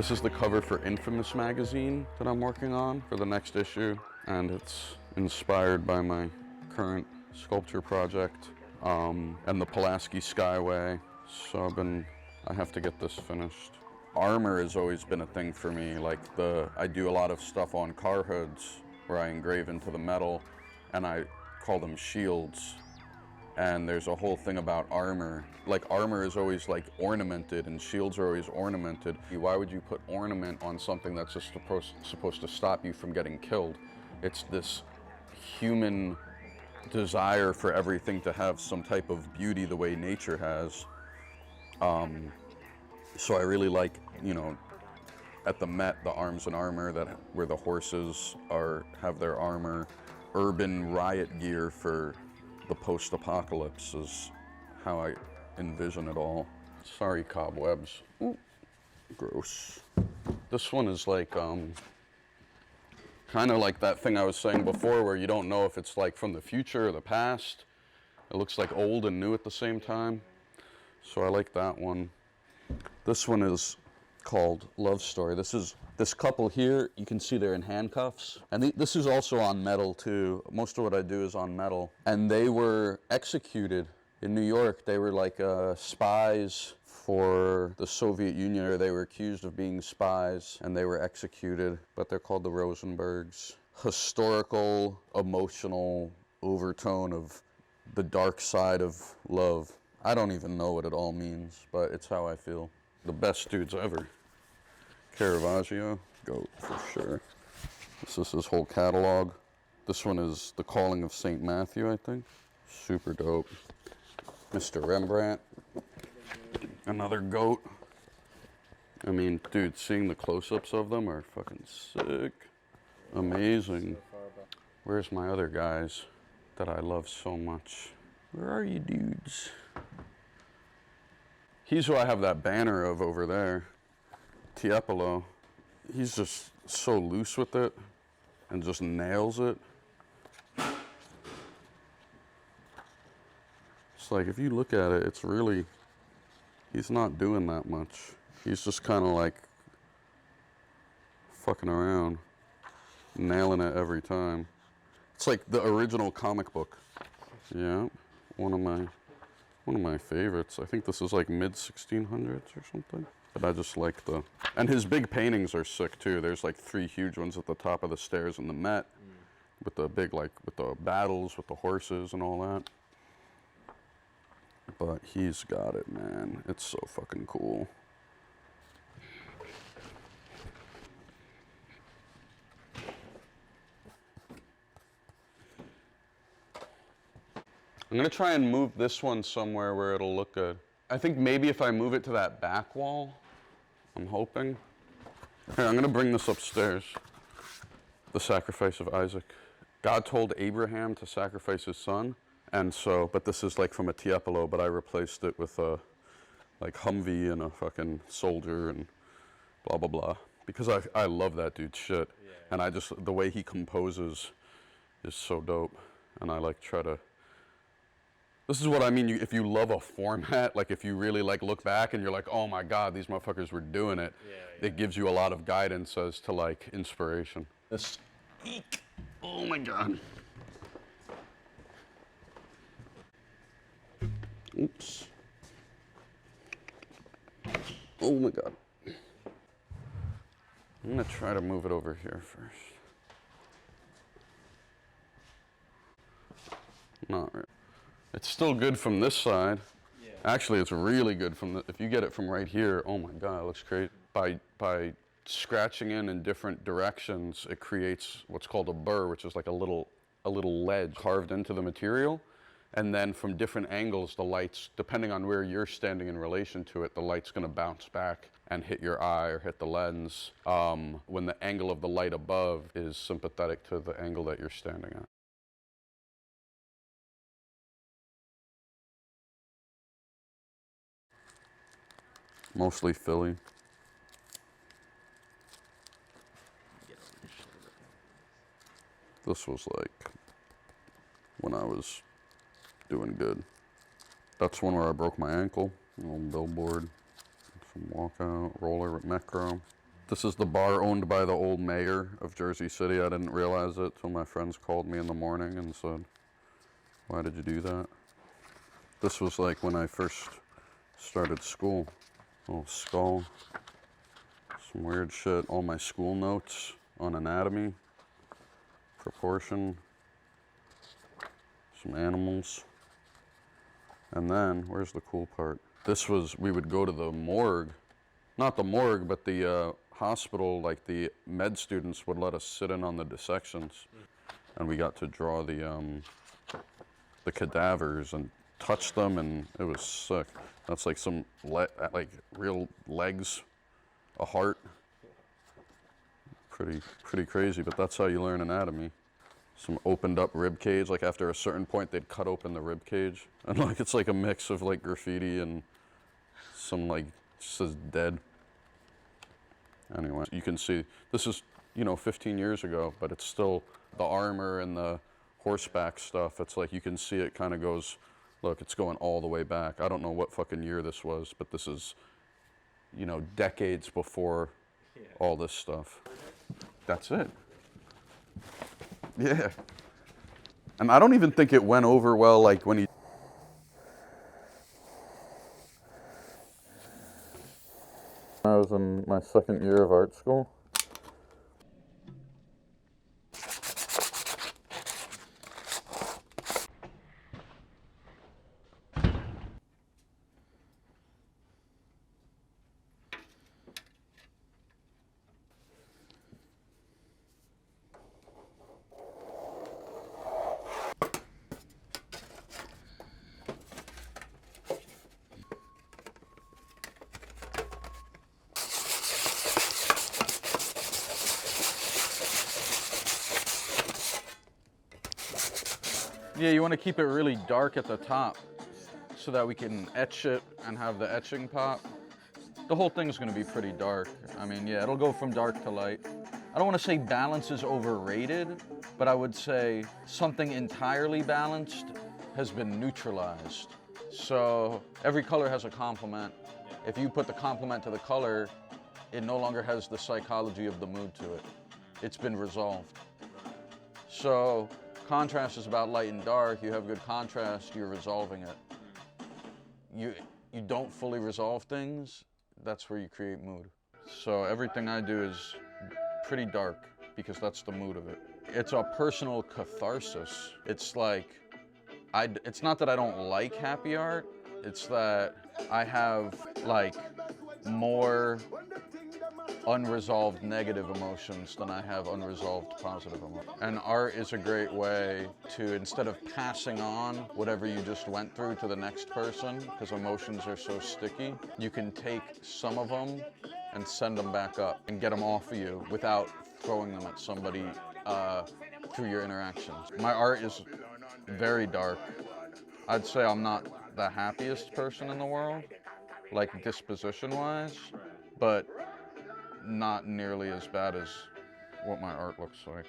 This is the cover for Infamous magazine that I'm working on for the next issue, and it's inspired by my current sculpture project and the Pulaski Skyway. So I have to get this finished. Armor has always been a thing for me. Like I do a lot of stuff on car hoods where I engrave into the metal, and I call them shields. And there's a whole thing about armor. Like armor is always like ornamented and shields are always ornamented. Why would you put ornament on something that's just supposed to stop you from getting killed? It's this human desire for everything to have some type of beauty the way nature has. So I really like, you know, at the Met, the Arms and Armor, where the horses have their armor. Urban riot gear for the post-apocalypse is how I envision it all. Sorry, cobwebs. Ooh, gross. This one is like, kind of like that thing I was saying before where you don't know if it's like from the future or the past. It looks like old and new at the same time. So I like that one. This one is called Love Story. This couple here, you can see they're in handcuffs. And this is also on metal too. Most of what I do is on metal. And they were executed in New York. They were like spies for the Soviet Union, or they were accused of being spies, and they were executed, but they're called the Rosenbergs. Historical, emotional overtone of the dark side of love. I don't even know what it all means, but it's how I feel. The best dudes ever. Caravaggio, GOAT for sure. This is his whole catalog. This one is The Calling of St. Matthew, I think. Super dope. Mr. Rembrandt, another GOAT. I mean, dude, seeing the close-ups of them are fucking sick. Amazing. Where's my other guys that I love so much? Where are you dudes? He's who I have that banner of over there. Tiepolo. He's just so loose with it and just nails it. It's like, if you look at it, it's really, he's not doing that much. He's just kind of like fucking around, nailing it every time. It's like the original comic book. Yeah, one of my favorites. I think this is like mid-1600s or something. But I just like and his big paintings are sick too. There's like 3 huge ones at the top of the stairs in the Met with the big, like, with the battles with the horses and all that. But he's got it, man. It's so fucking cool. I'm gonna try and move this one somewhere where it'll look good. I think maybe if I move it to that back wall, I'm hoping. Here, I'm gonna bring this upstairs. The sacrifice of Isaac. God told Abraham to sacrifice his son, and so, but this is like from a Tiepolo, but I replaced it with a like Humvee and a fucking soldier and blah, blah, blah. Because I love that dude's shit. Yeah, yeah. And the way he composes is so dope. And I like try to, this is what I mean, if you love a format, like if you really like look back and you're like, oh my God, these motherfuckers were doing it. Yeah, yeah. It gives you a lot of guidance as to like inspiration. This, eek, oh my God. Oops. Oh my God. I'm gonna try to move it over here first. Not really. It's still good from this side. Yeah. Actually, it's really good if you get it from right here, oh my God, it looks great. By scratching in different directions, it creates what's called a burr, which is like a little ledge carved into the material. And then from different angles, the lights, depending on where you're standing in relation to it, the light's gonna bounce back and hit your eye or hit the lens when the angle of the light above is sympathetic to the angle that you're standing at. Mostly Philly. This was like when I was doing good. That's one where I broke my ankle, a little billboard, some walkout, roller with Necro. This is the bar owned by the old mayor of Jersey City. I didn't realize it till my friends called me in the morning and said, "Why did you do that?" This was like when I first started school. Little skull, some weird shit, all my school notes on anatomy, proportion, some animals. And then, where's the cool part? This was, we would go to the morgue, not the morgue, but the hospital, like the med students would let us sit in on the dissections. And we got to draw the cadavers and touch them, and it was sick. That's like some, like real legs, a heart. Pretty crazy, but that's how you learn anatomy. Some opened up rib cage, like after a certain point they'd cut open the rib cage. And like it's like a mix of like graffiti and some like, just says dead. Anyway, you can see, this is, 15 years ago, but it's still the armor and the horseback stuff. It's like you can see it kind of goes, look, it's going all the way back. I don't know what fucking year this was, but this is, decades before all this stuff. That's it. Yeah. And I don't even think it went over well, like when he... I was in my second year of art school. Yeah, you want to keep it really dark at the top so that we can etch it and have the etching pop. The whole thing's going to be pretty dark. I mean, yeah, it'll go from dark to light. I don't want to say balance is overrated, but I would say something entirely balanced has been neutralized. So every color has a complement. If you put the complement to the color, it no longer has the psychology of the mood to it. It's been resolved. So contrast is about light and dark. You have good contrast, you're resolving it. You don't fully resolve things, that's where you create mood. So everything I do is pretty dark because that's the mood of it. It's a personal catharsis. It's like, it's not that I don't like happy art, it's that I have like more unresolved negative emotions than I have unresolved positive emotions. And art is a great way to, instead of passing on whatever you just went through to the next person, because emotions are so sticky, you can take some of them and send them back up and get them off of you without throwing them at somebody through your interactions. My art is very dark. I'd say I'm not the happiest person in the world, like disposition-wise, but not nearly as bad as what my art looks like.